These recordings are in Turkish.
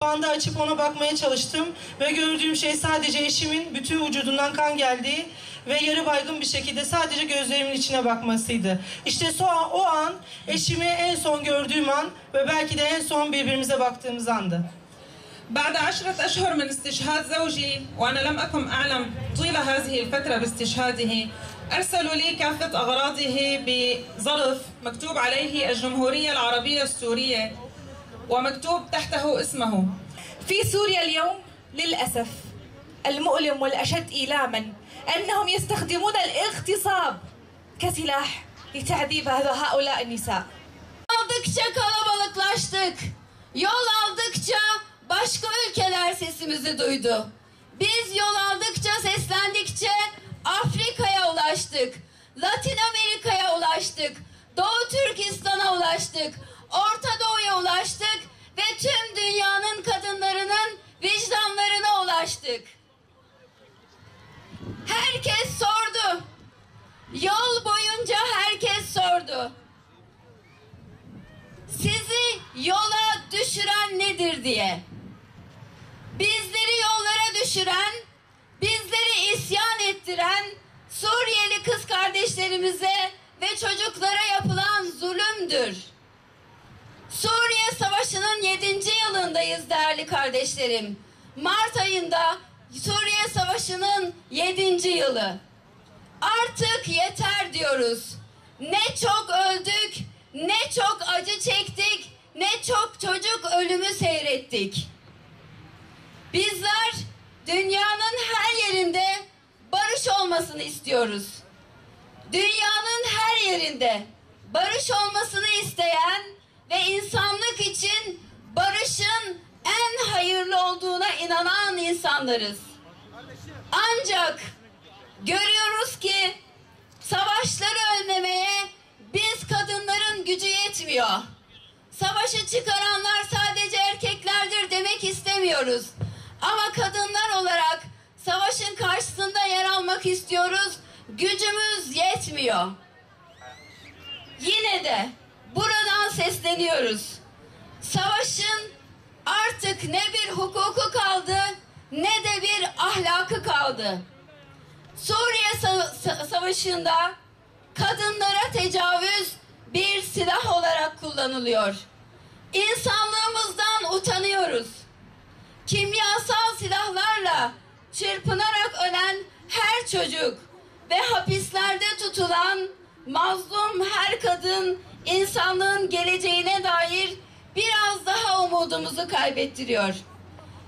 O anda açıp ona bakmaya çalıştım ve gördüğüm şey sadece eşimin bütün vücudundan kan geldiği ve yarı baygın bir şekilde sadece gözlerimin içine bakmasıydı. İşte o an eşimi en son gördüğüm an ve belki de en son birbirimize baktığımız andı. بعد 10 أشهر من استشهاد زوجي وأنا لم أكن أعلم طيل هذه الفترة باستشهاده أرسلوا لي كافة أغراضه بظرف مكتوب عليه الجمهورية العربية السورية ومكتوب تحته اسمه. في سوريا اليوم للأسف المؤلم والأشد إيلاما أنهم يستخدمون الاغتصاب كسلاح لتعذيب هؤلاء النساء. Aldıkça kalabalıklaştık. Yol aldıkça başka ülkeler sesimizi duydu. Biz yol aldıkça, seslendikçe Afrika'ya ulaştık. Latin Amerika'ya ulaştık. Doğu Türkistan'a ulaştık. Orta Doğu'ya ulaştık ve tüm dünyanın kadınlarının vicdanlarına ulaştık. Herkes sordu. Yol boyunca herkes sordu. Sizi yola düşüren nedir diye. Bizleri yollara düşüren, bizleri isyan ettiren Suriyeli kız kardeşlerimize ve çocuklara yapılan zulümdür. Suriye Savaşı'nın 7. yılındayız değerli kardeşlerim. Mart ayında Suriye Savaşı'nın 7. yılı. Artık yeter diyoruz. Ne çok öldük, ne çok acı çektik, ne çok çocuk ölümü seyrettik. Bizler dünyanın her yerinde barış olmasını istiyoruz. Dünyanın her yerinde barış olmasını isteyen ve insanlık için barışın en hayırlı olduğuna inanan insanlarız. Ancak görüyoruz ki savaşları önlemeye biz kadınların gücü yetmiyor. Savaşı çıkaranlar sadece erkeklerdir demek istemiyoruz. Ama kadınlar olarak savaşın karşısında yer almak istiyoruz. Gücümüz yetmiyor. Yine de buradan sesleniyoruz. Savaşın artık ne bir hukuku kaldı ne de bir ahlakı kaldı. Suriye Savaşı'nda kadınlara tecavüz bir silah olarak kullanılıyor. İnsanlığımızdan utanıyoruz. Kimyasal silahlarla çırpınarak ölen her çocuk ve hapislerde tutulan mazlum her kadın insanlığın geleceğine dair biraz daha umudumuzu kaybettiriyor.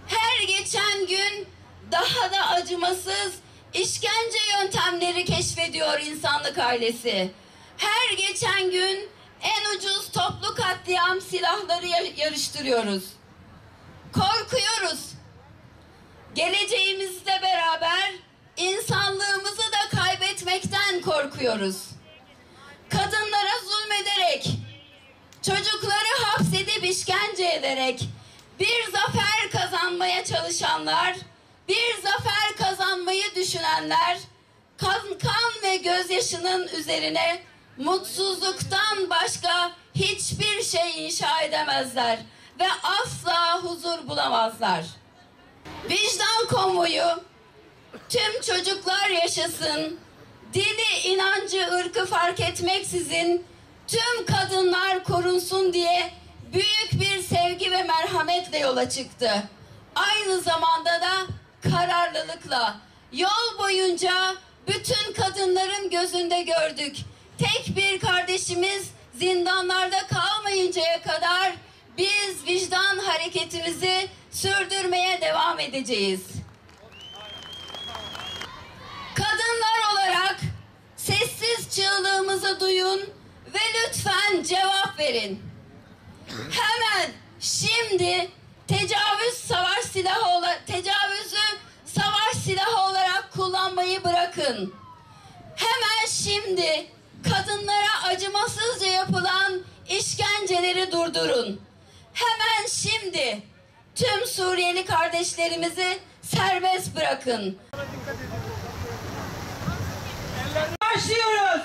Her geçen gün daha da acımasız işkence yöntemleri keşfediyor insanlık ailesi. Her geçen gün en ucuz toplu katliam silahları yarıştırıyoruz. Korkuyoruz. Geleceğimizle beraber insanlığımızı da kaybetmekten korkuyoruz. Kadınlara zulmederek, çocukları hapsedip işkence ederek bir zafer kazanmaya çalışanlar, bir zafer kazanmayı düşünenler kan ve gözyaşının üzerine mutsuzluktan başka hiçbir şey inşa edemezler ve asla huzur bulamazlar. Vicdan konvoyu tüm çocuklar yaşasın, dini, inancı, ırkı fark etmeksizin tüm kadınlar korunsun diye büyük bir sevgi ve merhametle yola çıktı. Aynı zamanda da kararlılıkla yol boyunca bütün kadınların gözünde gördük. Tek bir kardeşimiz zindanlarda kalmayıncaya kadar biz vicdan hareketimizi sürdürmeye devam edeceğiz. Kadınlar olarak sessiz çığlığımızı duyun ve lütfen cevap verin. Hemen şimdi tecavüzü savaş silahı olarak kullanmayı bırakın. Hemen şimdi kadınlara acımasızca yapılan işkenceleri durdurun. Hemen şimdi tüm Suriyeli kardeşlerimizi serbest bırakın. Başlıyoruz.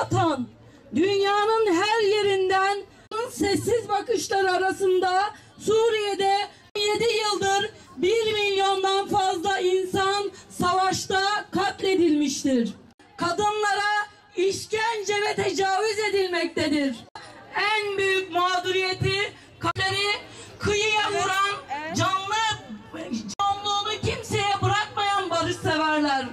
atan dünyanın her yerinden sessiz bakışlar arasında Suriye'de 7 yıldır 1 milyondan fazla insan savaşta katledilmiştir. Kadınlara işkence ve tecavüz edilmektedir. En büyük mağduriyeti kıyıya vuran canlılığını kimseye bırakmayan barışseverler.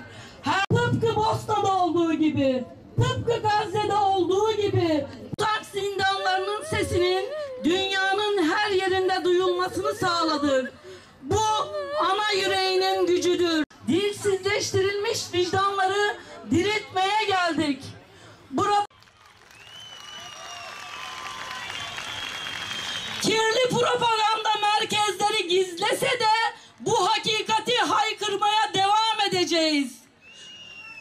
Tıpkı Bosna'da olduğu gibi, tıpkı Gazze'de olduğu gibi Taksim zindanlarının sesinin dünyanın her yerinde duyulmasını sağladı. Bu ana yüreğinin gücüdür. Dilsizleştirilmiş vicdanları diriltmeye geldik. Kirli propaganda merkezleri gizlese de bu hakikati haykırmaya devam edeceğiz.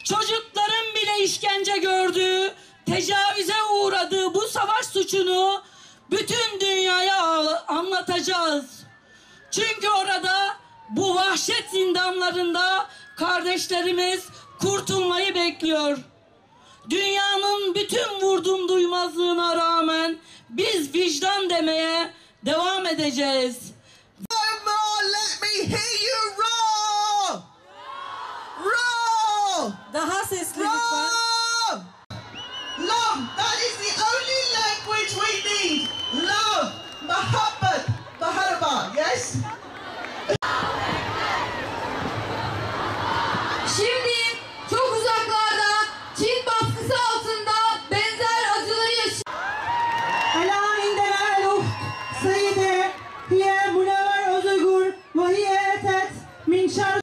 Çocukların bile işkence gördüğü, tecavüze uğradığı bu savaş suçunu bütün dünyaya anlatacağız. Çünkü orada bu vahşet zindanlarında kardeşlerimiz kurtulmayı bekliyor. Dünyanın bütün vurdum duymazlığına rağmen biz vicdan demeye devam edeceğiz. Let me hear you roar! Roar! Daha sesli lütfen. Love, that is the only language we need. Love, Muhammad, Maharaba, yes? Şimdi çok uzaklarda Çin baskısı altında benzer acıları yaşıyor. Ela indena el-uht Seyyide hiye Münevver Özgür ve hiye etet min şer.